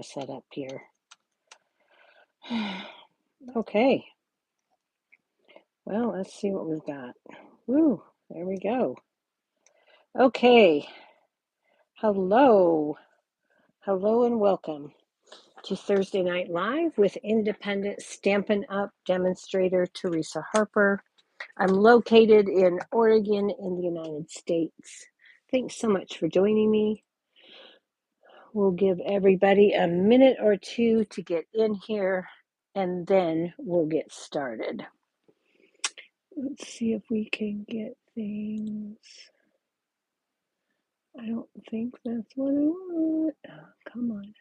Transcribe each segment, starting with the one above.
Set up here. Okay. Well, let's see what we've got. Woo, there we go. Okay. Hello. Hello and welcome to Thursday Night Live with independent Stampin' Up! Demonstrator Teresa Harper. I'm located in Oregon in the United States. Thanks so much for joining me. We'll give everybody a minute or two to get in here, and then we'll get started. Let's see if we can get things. I don't think that's what I want. Oh, come on.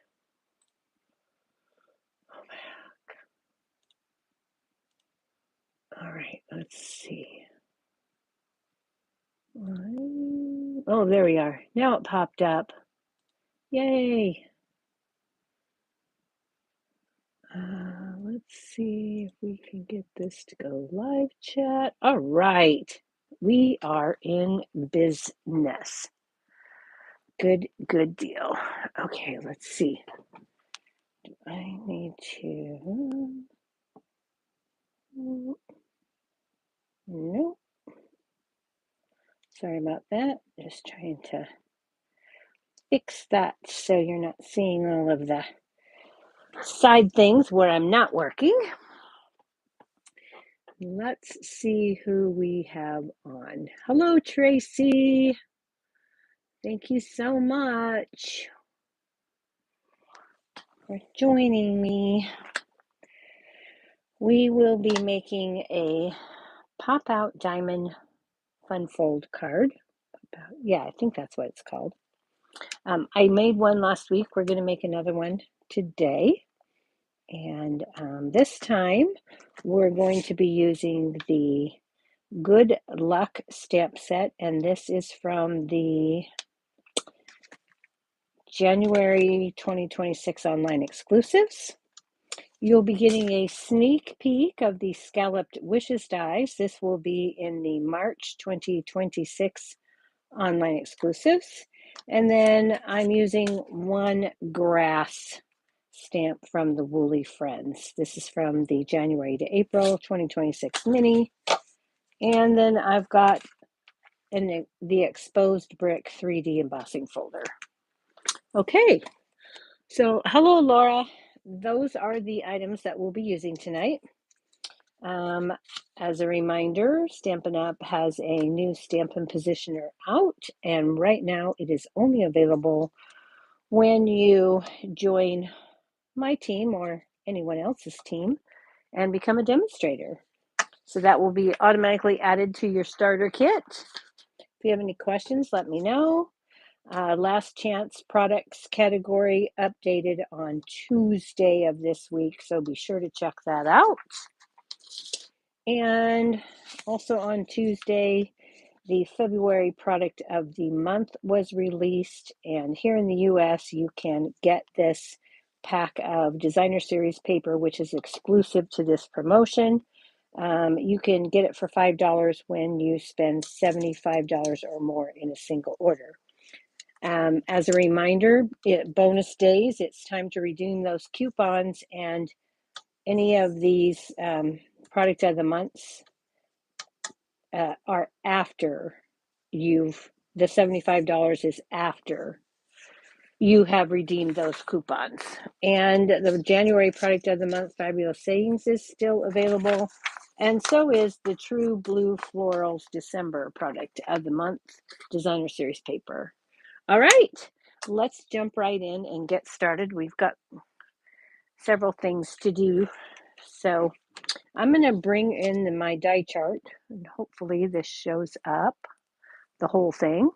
Go back. All right, let's see. Oh, there we are. Now it popped up. Yay. Let's see if we can get this to go live chat. All right. We are in business. Good deal. Okay, let's see. I need to. Nope. Sorry about that. Just trying to fix that so you're not seeing all of the side things where I'm not working. Let's see who we have on. Hello, Tracy. Thank you so much for joining me. We will be making a pop-out diamond fun fold card. Yeah, I think that's what it's called. I made one last week. We're going to make another one today. And this time we're going to be using the Good Luck stamp set. And this is from the January 2026 online exclusives. You'll be getting a sneak peek of the Scalloped Wishes dies. This will be in the March 2026 online exclusives. And then I'm using one grass stamp from the Woolly Friends. This is from the January to April 2026 mini. And then I've got the Exposed Brick 3D embossing folder. Okay, so hello, Laura. Those are the items that we'll be using tonight. As a reminder, Stampin' Up! Has a new Stampin' Positioner out, and right now it is only available when you join my team or anyone else's team and become a demonstrator. So that will be automatically added to your starter kit. If you have any questions, let me know. Last chance products category updated on Tuesday of this week, so be sure to check that out. And also on Tuesday, the February product of the month was released, and here in the US, you can get this pack of designer series paper, which is exclusive to this promotion. You can get it for $5 when you spend $75 or more in a single order. As a reminder, bonus days, it's time to redeem those coupons, and any of these product of the months are after the $75 is after you have redeemed those coupons. And the January product of the month, Fabulous Sayings, is still available. And so is the True Blue Florals December product of the month, designer series paper. All right, let's jump right in and get started. We've got several things to do. So I'm going to bring in my die chart, and hopefully this shows up, the whole thing.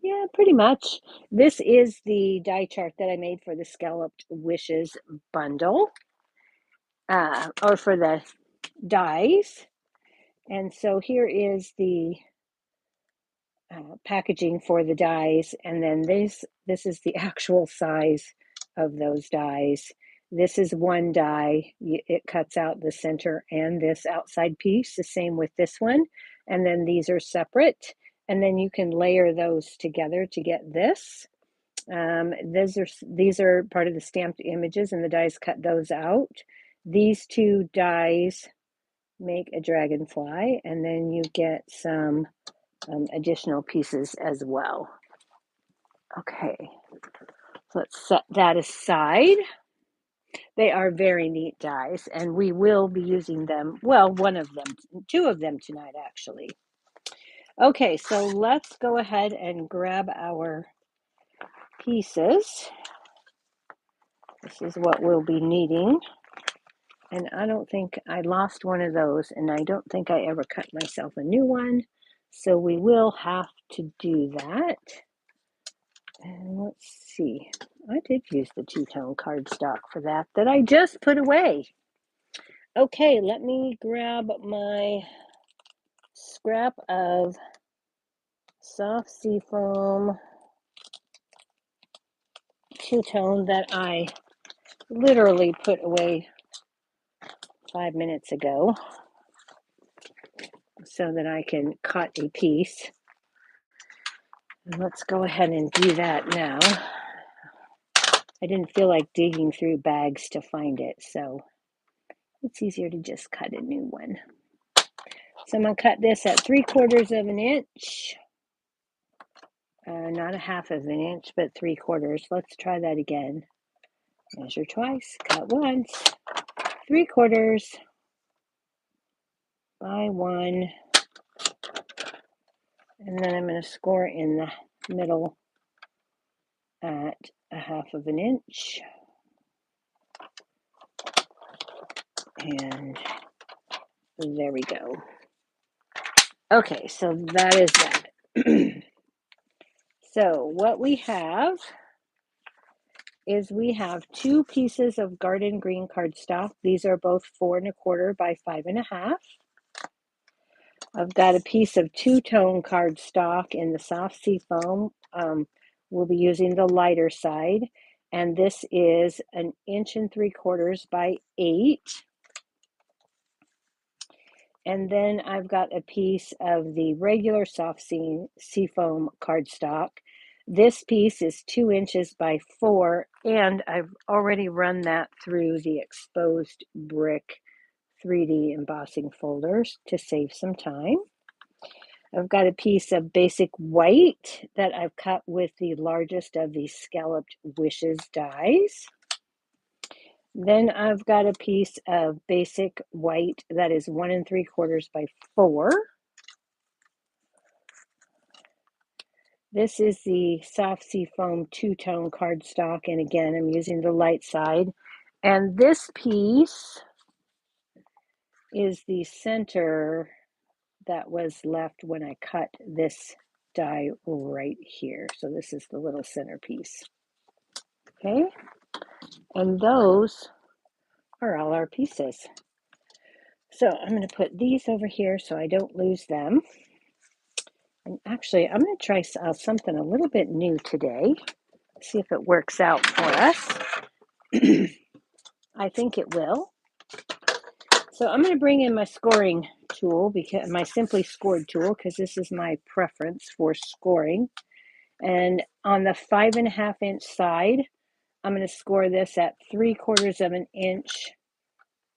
Yeah, pretty much. This is the die chart that I made for the Scalloped Wishes bundle, or for the dies. And so here is the packaging for the dies, and then this is the actual size of those dies. This is one die. It cuts out the center and this outside piece, the same with this one. And then these are separate. And then you can layer those together to get this. These are part of the stamped images, and the dies cut those out. These two dies make a dragonfly, and then you get some additional pieces as well. Okay, so let's set that aside. They are very neat dies, and we will be using them, well, two of them tonight, actually. Okay, so let's go ahead and grab our pieces. This is what we'll be needing. And I don't think I lost one of those, and I don't think I ever cut myself a new one. So we will have to do that. And let's see. I did use the two-tone cardstock for that I just put away. Okay, let me grab my scrap of soft seafoam two-tone that I literally put away 5 minutes ago so that I can cut a piece. And let's go ahead and do that now. I didn't feel like digging through bags to find it, so it's easier to just cut a new one. So I'm going to cut this at 3/4 of an inch. Not a 1/2 of an inch, but 3/4. Let's try that again. Measure twice, cut once. 3/4 by 1. And then I'm going to score in the middle at a 1/2 of an inch. And there we go. Okay, so that is that. So what we have is we have 2 pieces of garden green cardstock. These are both 4 1/4 by 5 1/2. I've got a piece of two-tone cardstock in the soft seafoam. We'll be using the lighter side, and this is 1 3/4 inches by 8. And then I've got a piece of the regular soft seafoam cardstock. This piece is 2 inches by 4, and I've already run that through the exposed brick 3D embossing folders to save some time. I've got a piece of basic white that I've cut with the largest of the scalloped wishes dies. Then I've got a piece of basic white that is 1 3/4 by 4. This is the soft seafoam two-tone cardstock, and again, I'm using the light side. And this piece is the center that was left when I cut this die right here. So this is the little centerpiece. Okay, and those are all our pieces. So I'm going to put these over here so I don't lose them. And actually, I'm going to try something a little bit new today. See if it works out for us. I think it will. So I'm going to bring in my scoring tool, because my Simply Scored tool, because this is my preference for scoring. And on the 5 1/2 inch side, I'm going to score this at 3/4 of an inch,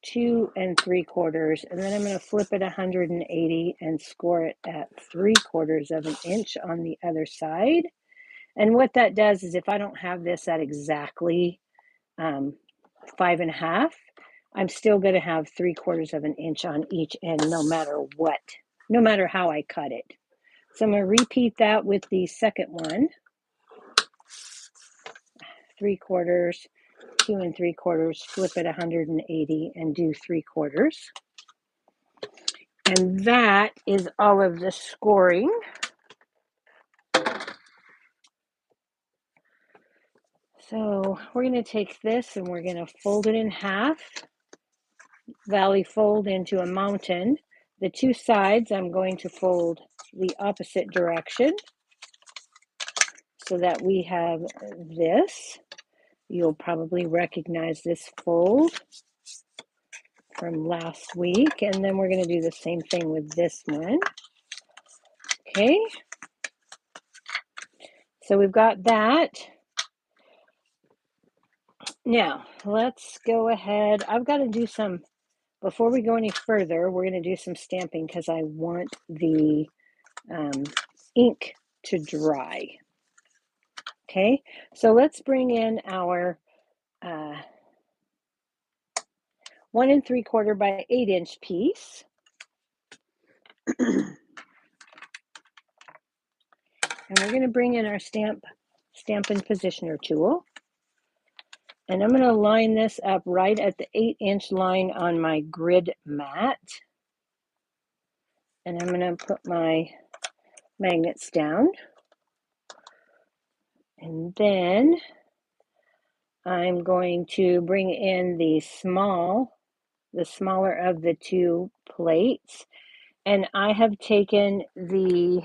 2 3/4, and then I'm going to flip it 180 and score it at 3/4 of an inch on the other side. And what that does is, if I don't have this at exactly 5 1/2, I'm still going to have 3/4 of an inch on each end, no matter what, no matter how I cut it. So I'm going to repeat that with the second one. 3/4, 2 3/4, flip it 180 and do 3/4. And that is all of the scoring. So we're going to take this and we're going to fold it in half, valley fold into a mountain. The two sides I'm going to fold the opposite direction so that we have this. You'll probably recognize this fold from last week, and then we're going to do the same thing with this one. Okay, so we've got that. Now, let's go ahead. I've got to do some, before we go any further, we're going to do some stamping because I want the ink to dry. Okay, so let's bring in our 1 3/4 by 8" piece. And we're going to bring in our Stampin' Positioner tool. And I'm going to line this up right at the 8" line on my grid mat. And I'm going to put my magnets down. And then I'm going to bring in the smaller of the two plates. And I have taken the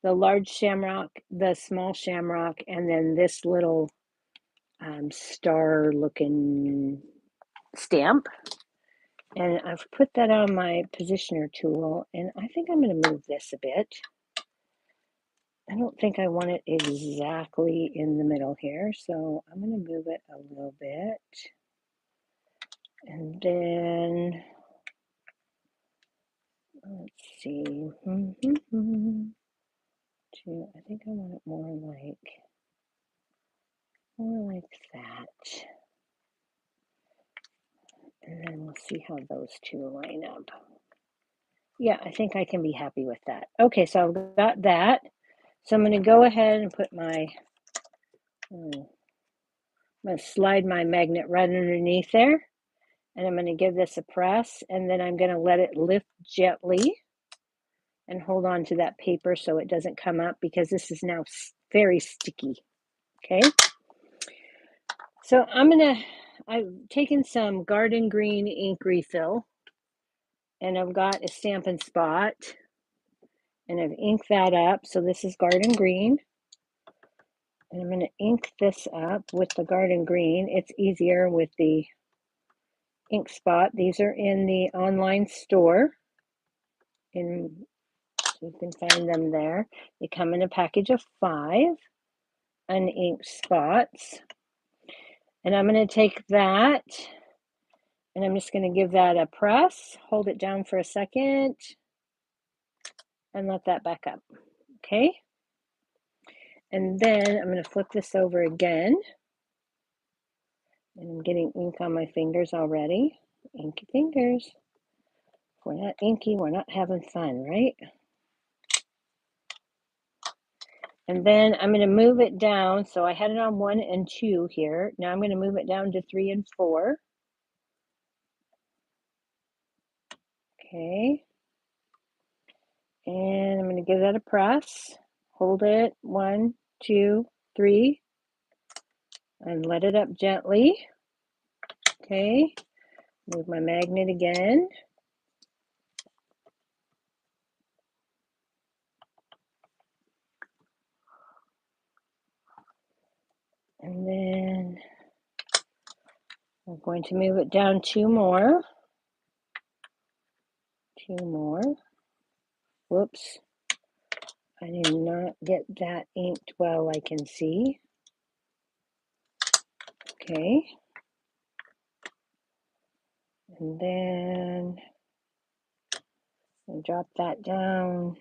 large shamrock, the small shamrock, and then this little star looking stamp. And I've put that on my positioner tool, and I think I'm going to move this a bit. I don't think I want it exactly in the middle here, so I'm going to move it a little bit. And then, let's see. I think I want it more like that. And then we'll see how those two line up. Yeah, I think I can be happy with that. Okay, so I've got that. So I'm going to go ahead and put I'm going to slide my magnet right underneath there. And I'm going to give this a press. And then I'm going to let it lift gently and hold on to that paper so it doesn't come up, because this is now very sticky. Okay. So I've taken some Garden Green ink refill, and I've got a Stampin' Spot, and I've inked that up. So this is Garden Green. And I'm going to ink this up with the Garden Green. It's easier with the ink spot. These are in the online store. You can find them there. They come in a package of 5 uninked spots. And I'm going to take that, and I'm just going to give that a press, hold it down for a second, and let that back up. Okay. And then I'm going to flip this over again. And I'm getting ink on my fingers already. Inky fingers. If we're not inky, we're not having fun, right? And then I'm going to move it down. So I had it on 1 and 2 here. Now I'm going to move it down to 3 and 4. Okay. And I'm going to give that a press. Hold it, 1, 2, 3. And let it up gently. Okay. Move my magnet again. And then we're going to move it down 2 more. 2 more. Whoops. I did not get that inked well, I can see. Okay. And then I drop that down.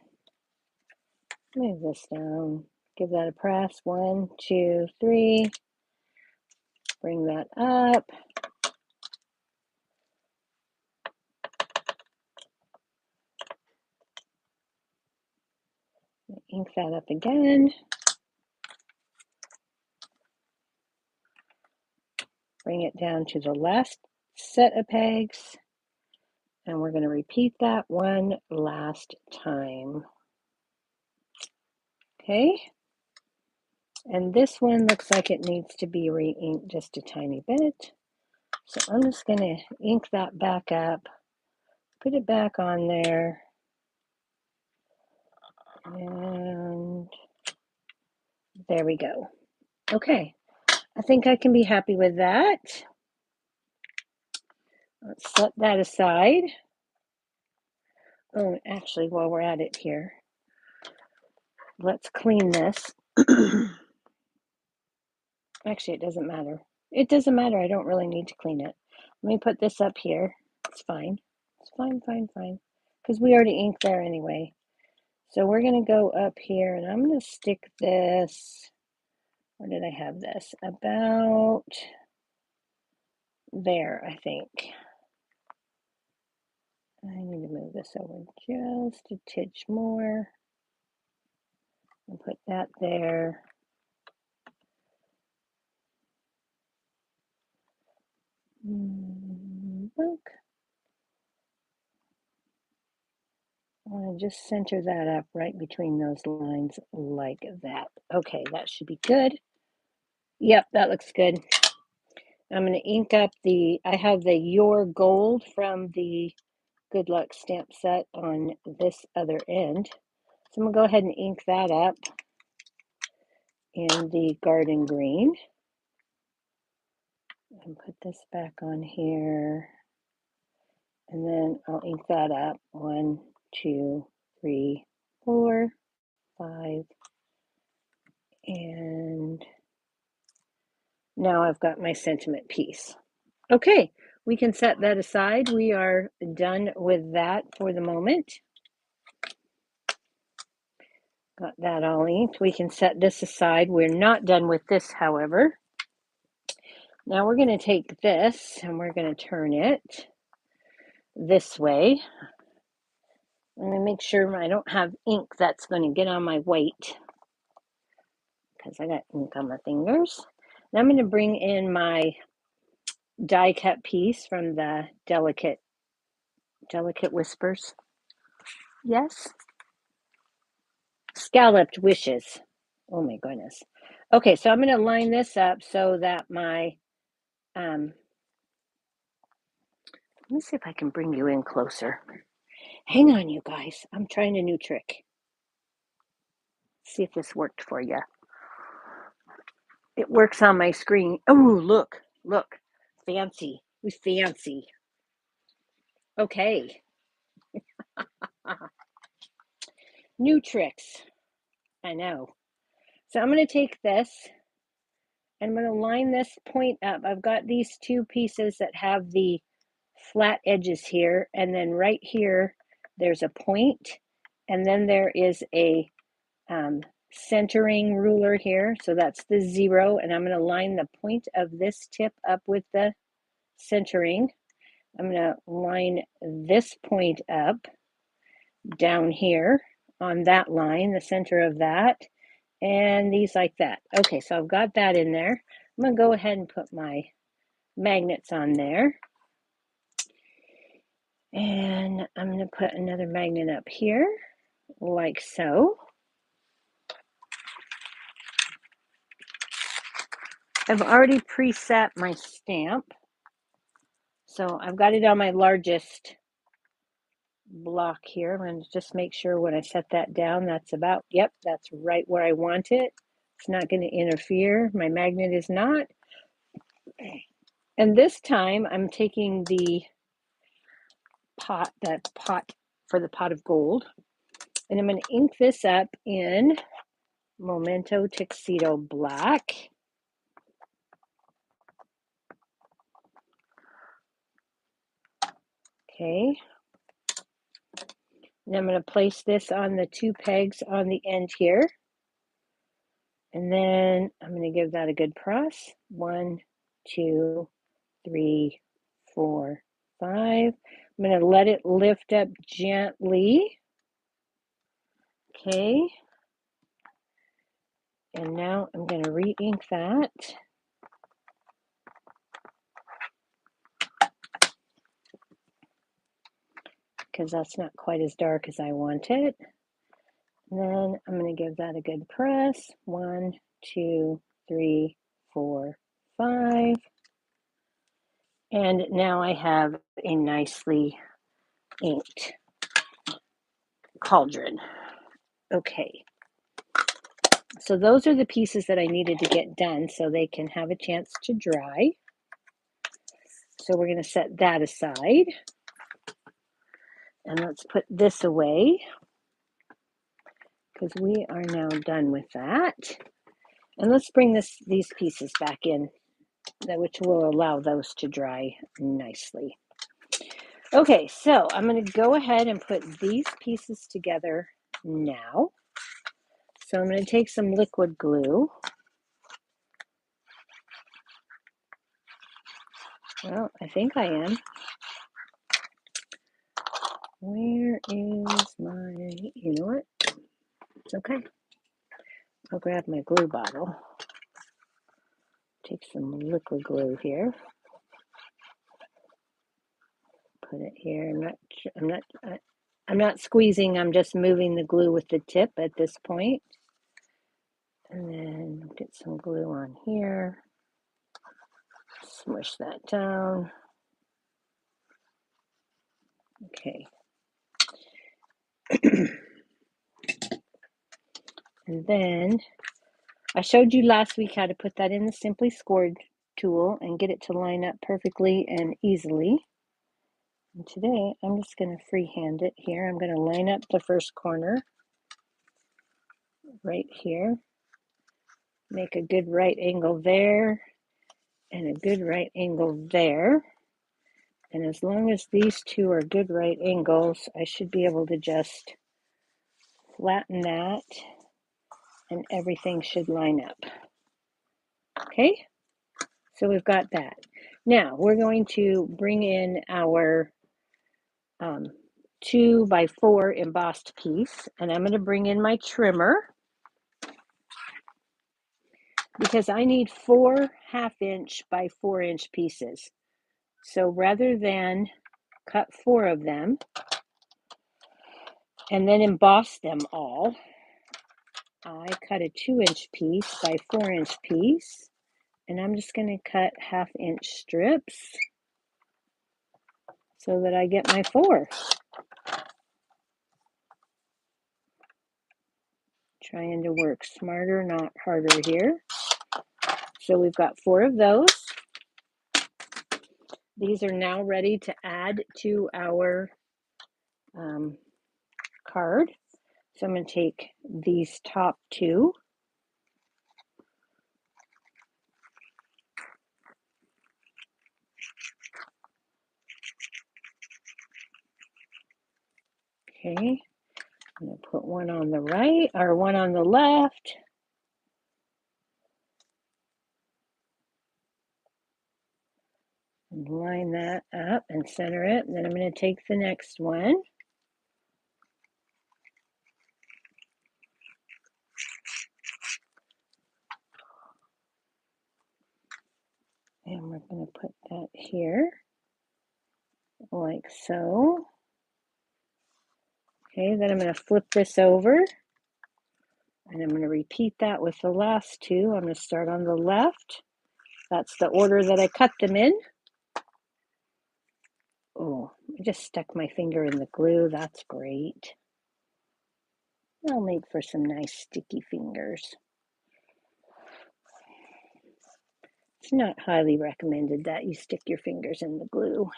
Move this down. Give that a press. 1, 2, 3. Bring that up. Ink that up again. Bring it down to the last set of pegs. And we're going to repeat that one last time. Okay. And this one looks like it needs to be re-inked just a tiny bit. So I'm just going to ink that back up, put it back on there, and there we go. Okay, I think I can be happy with that. Let's set that aside. Oh, actually, while we're at it here, let's clean this. Actually, it doesn't matter. It doesn't matter. I don't really need to clean it. Let me put this up here. It's fine. It's fine, fine, fine. Because we already inked there anyway. So we're going to go up here and I'm going to stick this. Where did I have this? About there, I think. I need to move this over just a titch more. And put that there. Look. I want to just center that up right between those lines like that. Okay, that should be good. Yep, that looks good. I'm going to ink up I have the Your Gold from the Good Luck stamp set on this other end. So I'm going to go ahead and ink that up in the Garden Green. And put this back on here. And then I'll ink that up. 1, 2, 3, 4, 5. And now I've got my sentiment piece. Okay, we can set that aside. We are done with that for the moment. Got that all inked. We can set this aside. We're not done with this, however. Now we're going to take this and we're going to turn it this way. I'm going to make sure I don't have ink that's going to get on my white because I got ink on my fingers. And I'm going to bring in my die cut piece from the Delicate Whispers. Yes? Scalloped Wishes. Oh my goodness. Okay, so I'm going to line this up so that my, let me see if I can bring you in closer. Hang on, you guys. I'm trying a new trick. See if this worked for you. It works on my screen. Oh, look. Fancy. We fancy. Okay. New tricks. I know. So I'm going to take this and I'm going to line this point up. I've got these two pieces that have the flat edges here, and then right here there's a point, and then there is a centering ruler here, so that's the 0, and I'm going to line the point of this tip up with the centering. I'm going to line this point up down here on that line, the center of that, and these like that. Okay, so I've got that in there. I'm going to go ahead and put my magnets on there. And I'm going to put another magnet up here, like so. I've already preset my stamp. So I've got it on my largest block here. I'm going to just make sure when I set that down, that's about, yep, that's right where I want it. It's not going to interfere. My magnet is not. And this time I'm taking the pot for the pot of gold, and I'm going to ink this up in Memento Tuxedo Black. Okay. And I'm going to place this on the 2 pegs on the end here. And then I'm going to give that a good press. 1, 2, 3, 4, 5. I'm going to let it lift up gently. Okay. And now I'm going to re-ink that. Because that's not quite as dark as I want it. And then I'm going to give that a good press. 1, 2, 3, 4, 5. And now I have a nicely inked cauldron. Okay. So those are the pieces that I needed to get done so they can have a chance to dry. So we're going to set that aside. And let's put this away because we are now done with that. And let's bring these pieces back in, which will allow those to dry nicely. Okay, so I'm going to go ahead and put these pieces together now. So I'm going to take some liquid glue. Well, I think I am. Where is my, you know what? It's okay. I'll grab my glue bottle. Take some liquid glue here. Put it here. I'm not squeezing. I'm just moving the glue with the tip at this point. And then get some glue on here. Smush that down. Okay. And then I showed you last week how to put that in the Simply Scored tool and get it to line up perfectly and easily. And today I'm just going to freehand it here. I'm going to line up the first corner right here. Make a good right angle there and a good right angle there. And as long as these two are good right angles, I should be able to just flatten that and everything should line up. Okay, so we've got that. Now we're going to bring in our 2x4 embossed piece, and I'm going to bring in my trimmer because I need 4 1/2" by 4" pieces. So rather than cut 4 of them and then emboss them all, I cut a 2" piece by 4" piece, and I'm just going to cut 1/2" strips so that I get my 4. Trying to work smarter, not harder here. So we've got 4 of those. These are now ready to add to our card. So I'm going to take these top 2. Okay, I'm going to put one on the right, or one on the left. And line that up and center it. And then I'm going to take the next one. And we're going to put that here, like so. Okay, then I'm going to flip this over. And I'm going to repeat that with the last 2. I'm going to start on the left. That's the order that I cut them in. Oh, I just stuck my finger in the glue. That's great. That'll make for some nice sticky fingers. It's not highly recommended that you stick your fingers in the glue.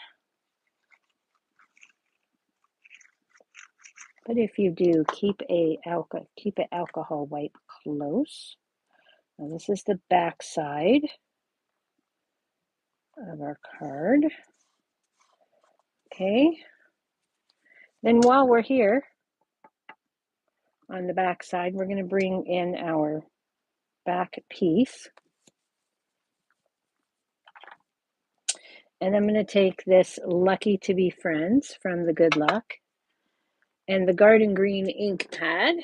But if you do, keep an alcohol wipe close. Now this is the back side of our card. Okay. Then while we're here on the back side, we're going to bring in our back piece. And I'm going to take this Lucky to Be Friends from the Good Luck and the Garden Green ink pad.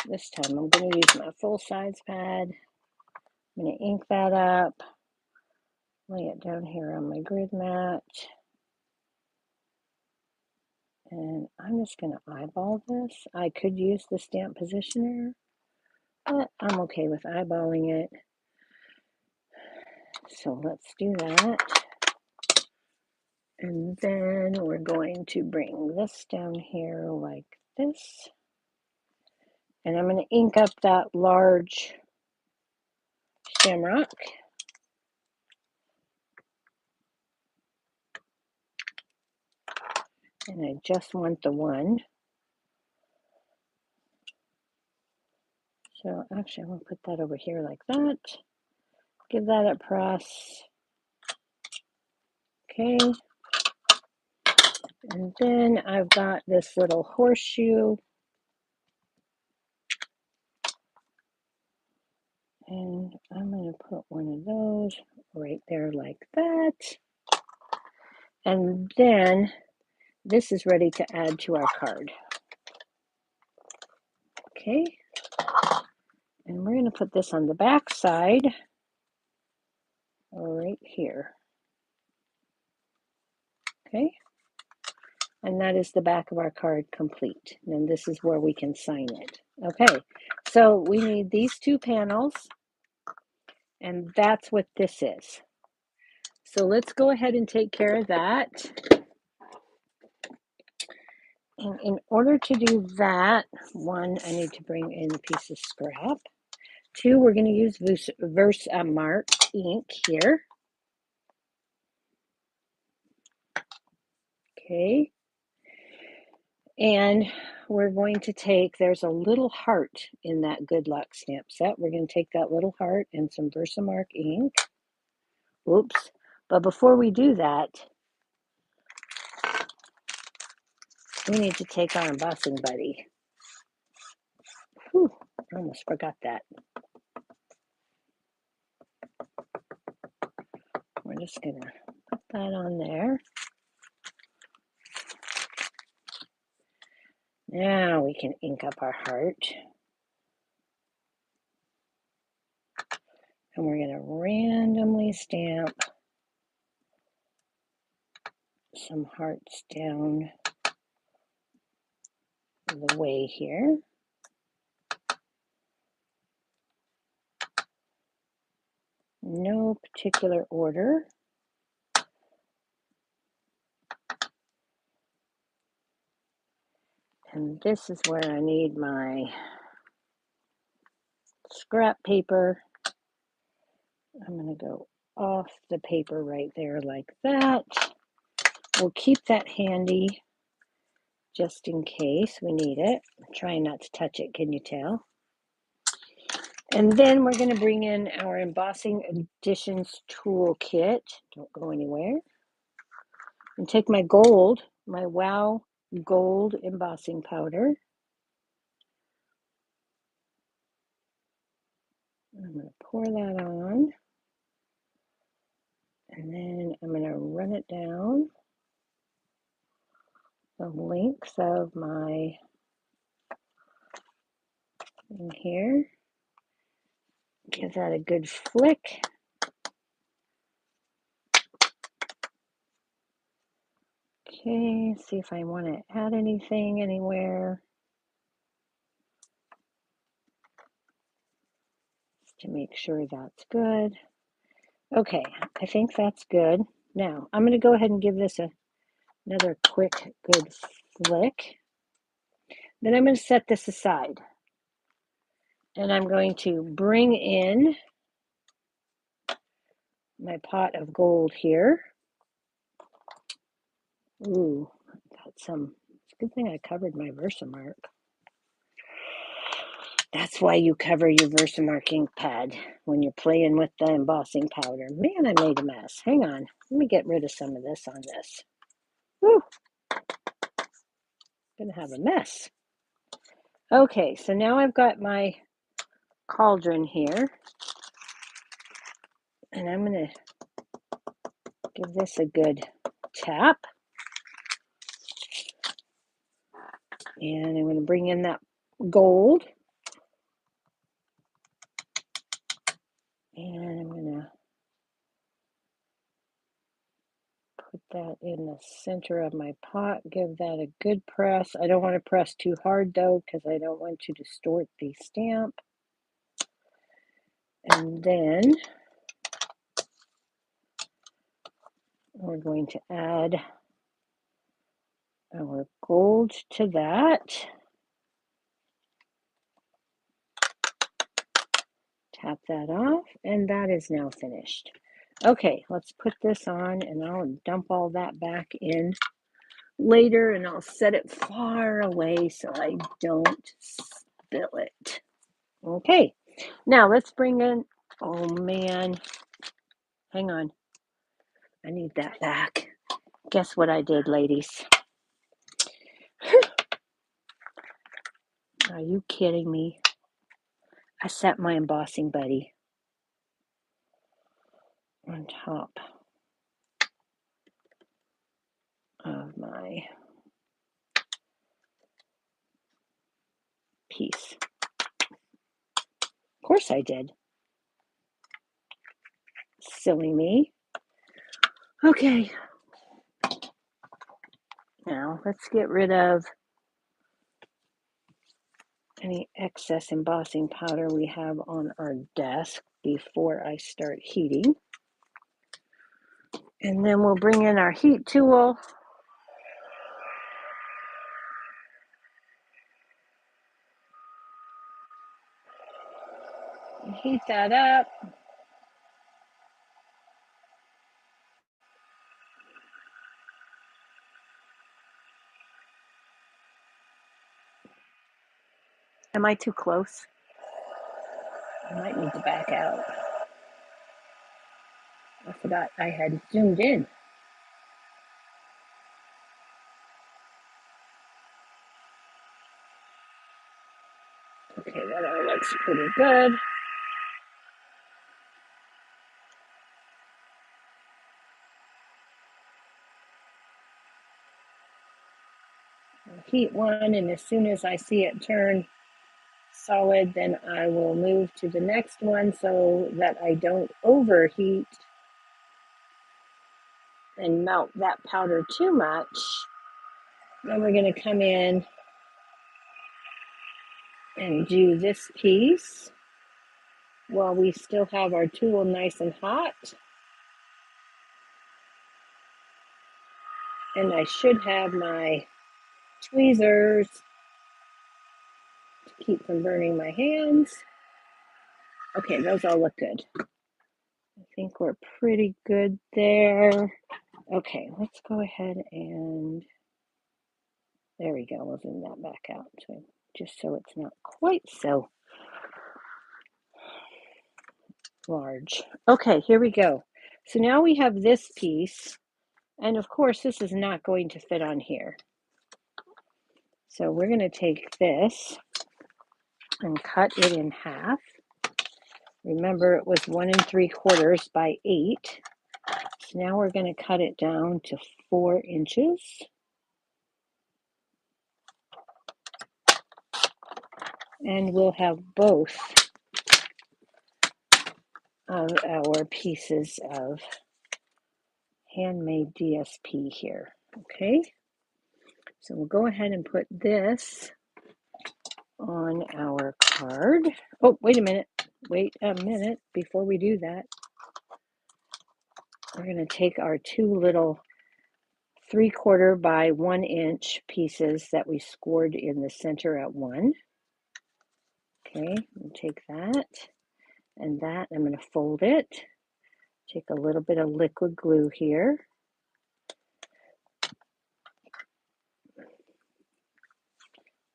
This time I'm going to use my full size pad. I'm going to ink that up, lay it down here on my grid mat. And I'm just going to eyeball this. I could use the stamp positioner, but I'm okay with eyeballing it. So let's do that. And then we're going to bring this down here like this. And I'm going to ink up that large shamrock. And I just want the one. So actually, I'm going to put that over here like that. Give that a press. Okay. And then I've got this little horseshoe. And I'm going to put one of those right there like that. And then this is ready to add to our card. Okay. And we're going to put this on the back side right here. Okay. And that is the back of our card complete. And this is where we can sign it. Okay. So we need these two panels. And that's what this is. So let's go ahead and take care of that. And in order to do that, one, I need to bring in a piece of scrap. Two, we're going to use Versamark ink here. Okay. And we're going to take, there's a little heart in that Good Luck stamp set. We're going to take that little heart and some Versamark ink. Oops. But before we do that, we need to take our embossing buddy. Whew, I almost forgot that. We're just going to put that on there. Now we can ink up our heart. And we're going to randomly stamp some hearts down the way here. No particular order. And this is where I need my scrap paper. I'm going to go off the paper right there like that. We'll keep that handy just in case we need it. I'm trying not to touch it, can you tell? And then we're going to bring in our Embossing Additions Toolkit. Don't go anywhere. And take my gold, my WOW Gold embossing powder. I'm going to pour that on. And then I'm going to run it down the length of my thing here. Give that a good flick. Okay, see if I want to add anything anywhere. Just to make sure that's good. Okay, I think that's good. Now, I'm going to go ahead and give this another quick, good flick. Then I'm going to set this aside. And I'm going to bring in my pot of gold here. Ooh, got some. It's a good thing I covered my Versamark. That's why you cover your Versamark ink pad when you're playing with the embossing powder. Man, I made a mess. Hang on. Let me get rid of some of this on this. Whew. Gonna have a mess. Okay, so now I've got my cauldron here. And I'm gonna give this a good tap. And I'm gonna bring in that gold. And I'm gonna put that in the center of my pot, give that a good press. I don't want to press too hard though, because I don't want to distort the stamp. And then we're going to add our gold to that. Tap that off, and that is now finished. Okay, let's put this on, and I'll dump all that back in later, and I'll set it far away so I don't spill it. Okay, now let's bring in, oh man, hang on. I need that back. Guess what I did, ladies? Are you kidding me? I set my embossing buddy on top of my piece. Of course I did. Silly me. Okay. Now let's get rid of any excess embossing powder we have on our desk before I start heating. And then we'll bring in our heat tool. And heat that up. Am I too close? I might need to back out. I forgot I had zoomed in. Okay, that all looks pretty good. I'll heat one, and as soon as I see it turn solid, then I will move to the next one so that I don't overheat and melt that powder too much. Then we're going to come in and do this piece while we still have our tool nice and hot. And I should have my tweezers to keep from burning my hands. Okay, those all look good. I think we're pretty good there. Okay, let's go ahead and there we go. We'll zoom that back out to just so it's not quite so large. Okay, here we go. So now we have this piece, and of course this is not going to fit on here. So we're going to take this and cut it in half. Remember, it was 1 3/4 by 8. So now we're going to cut it down to 4 inches. And we'll have both of our pieces of handmade DSP here. Okay, so we'll go ahead and put this on our card. Oh, wait a minute. Wait a minute before we do that. We're going to take our 2 little 3/4 by 1 inch pieces that we scored in the center at 1. Okay, we'll take that and that. I'm going to fold it. Take a little bit of liquid glue here.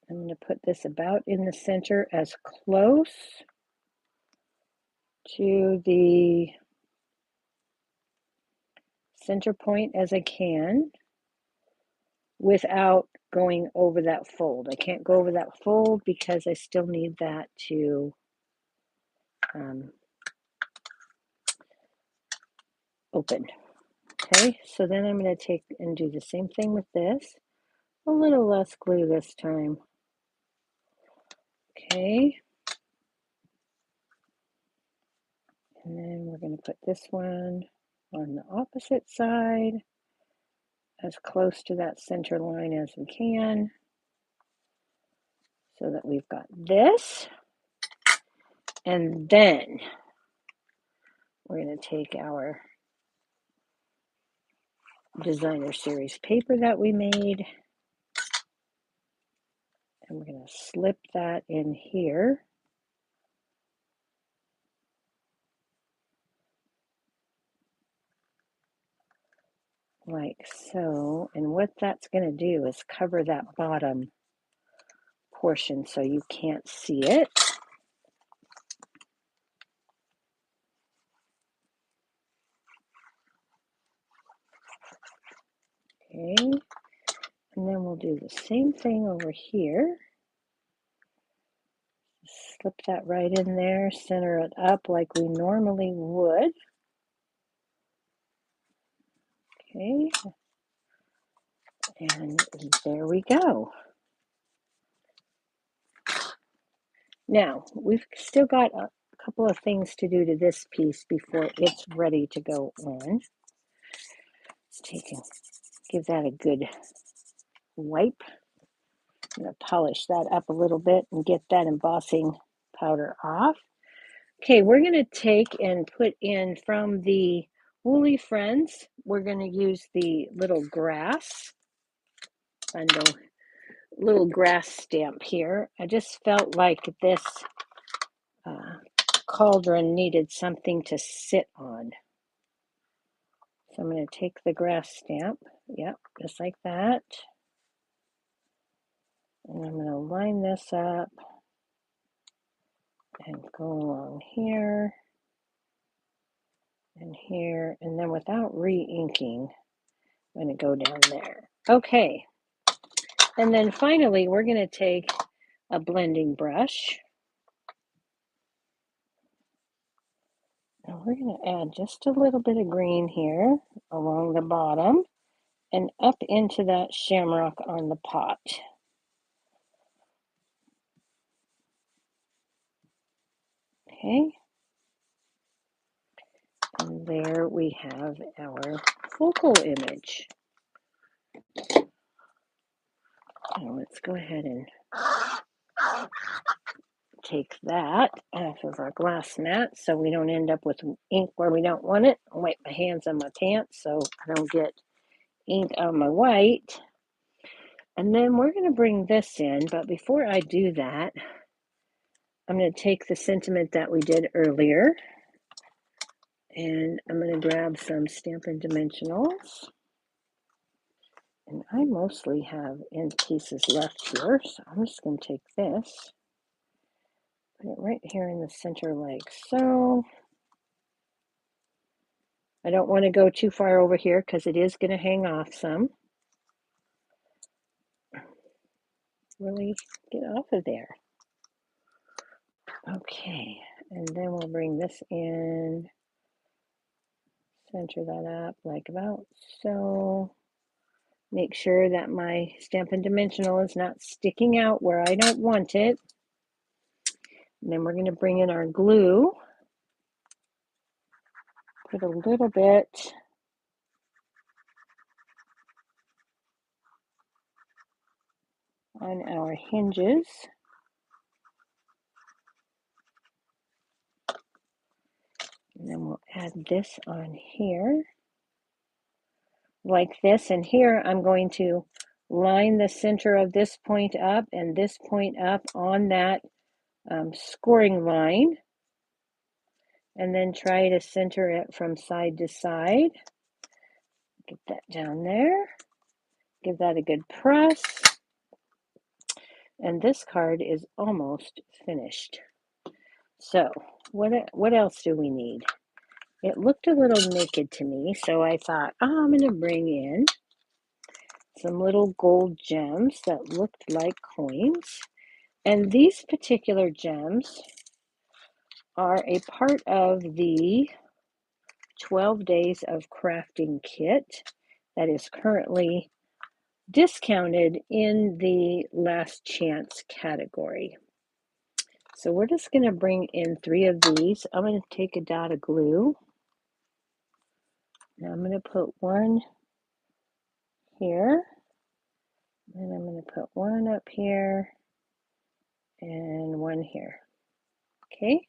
I'm going to put this about in the center as close to the center point as I can without going over that fold. I can't go over that fold because I still need that to open. Okay, so then I'm going to take and do the same thing with this. A little less glue this time. Okay. And then we're going to put this one on the opposite side, as close to that center line as we can, so that we've got this. And then we're going to take our designer series paper that we made, and we're going to slip that in here. Like so. And what that's going to do is cover that bottom portion so you can't see it. Okay, and then we'll do the same thing over here. Slip that right in there, center it up like we normally would. Okay, and there we go. Now, we've still got a couple of things to do to this piece before it's ready to go on. Let's give that a good wipe. I'm going to polish that up a little bit and get that embossing powder off. Okay, we're going to take and put in from the Woolly Friends, we're going to use the little grass bundle, little grass stamp here. I just felt like this cauldron needed something to sit on. So I'm going to take the grass stamp, yep, just like that. And I'm going to line this up and go along here and here, and then without re-inking, I'm going to go down there. Okay, and then finally we're going to take a blending brush and we're going to add just a little bit of green here along the bottom and up into that shamrock on the pot. Okay, and there we have our focal image. Now let's go ahead and take that off of our glass mat so we don't end up with ink where we don't want it. I'll wipe my hands on my pants so I don't get ink on my white. And then we're going to bring this in, but before I do that, I'm going to take the sentiment that we did earlier and I'm going to grab some Stampin' Dimensionals. And I mostly have end pieces left here, so I'm just going to take this, put it right here in the center like so. I don't want to go too far over here because it is going to hang off some. Really get off of there. Okay, and then we'll bring this in, center that up like about so. Make sure that my Stampin' Dimensional is not sticking out where I don't want it. And then we're going to bring in our glue. Put a little bit on our hinges. And then we'll add this on here like this. And here I'm going to line the center of this point up and this point up on that scoring line. And then try to center it from side to side. Get that down there. Give that a good press. And this card is almost finished. So what else do we need? It looked a little naked to me, so I thought, I'm going to bring in some little gold gems that looked like coins. And these particular gems are a part of the 12 Days of Crafting kit that is currently discounted in the Last Chance category. So we're just going to bring in 3 of these. I'm going to take a dot of glue. Now I'm going to put one here. And I'm going to put one up here and one here. Okay.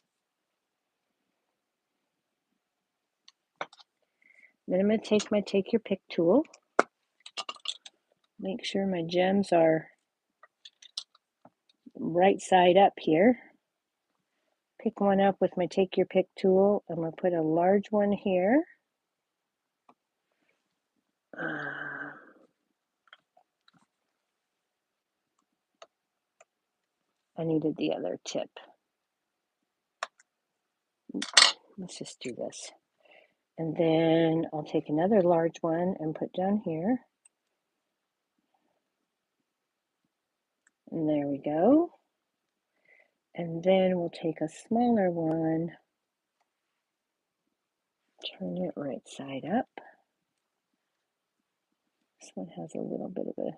Then I'm going to take my Take Your Pick tool. Make sure my gems are right side up here. Pick one up with my Take Your Pick tool. I'm going to put a large one here. I needed the other tip. Let's just do this. And then I'll take another large one and put down here. And there we go. And then we'll take a smaller one, turn it right side up. This one has a little bit of a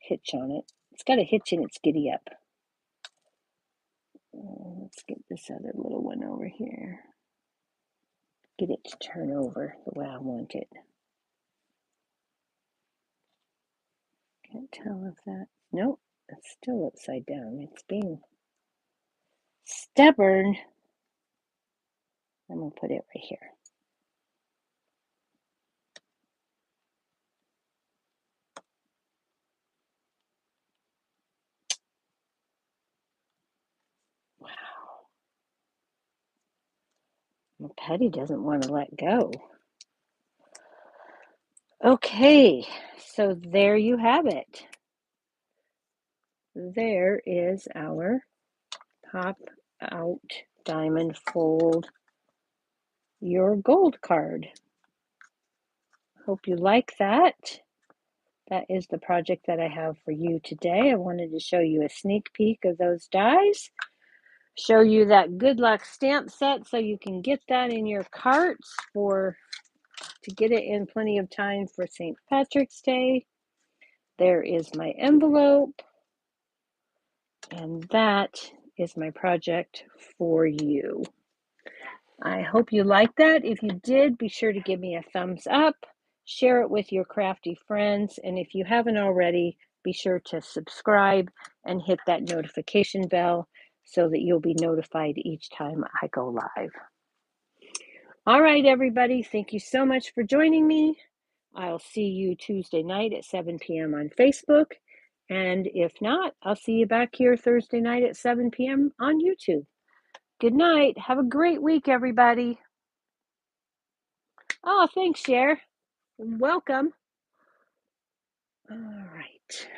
hitch on it. It's got a hitch in its giddy up. Let's get this other little one over here. Get it to turn over the way I want it. Can't tell if that, nope, it's still upside down. It's being stubborn. I'm gonna put it right here. Wow. My Petty doesn't want to let go. Okay, so there you have it. There is our Pop Out Diamond Fold Your Gold card. Hope you like that. That is the project that I have for you today. I wanted to show you a sneak peek of those dies, show you that good luck stamp set so you can get that in your carts to get it in plenty of time for St. Patrick's Day. There is my envelope, and that is my project for you. I hope you liked that. If you did, be sure to give me a thumbs up, share it with your crafty friends, and if you haven't already, be sure to subscribe and hit that notification bell so that you'll be notified each time I go live. All right, everybody, thank you so much for joining me. I'll see you Tuesday night at 7 p.m. on Facebook. And if not, I'll see you back here Thursday night at 7 p.m. on YouTube. Good night. Have a great week, everybody. Oh, thanks, Cher. Welcome. All right.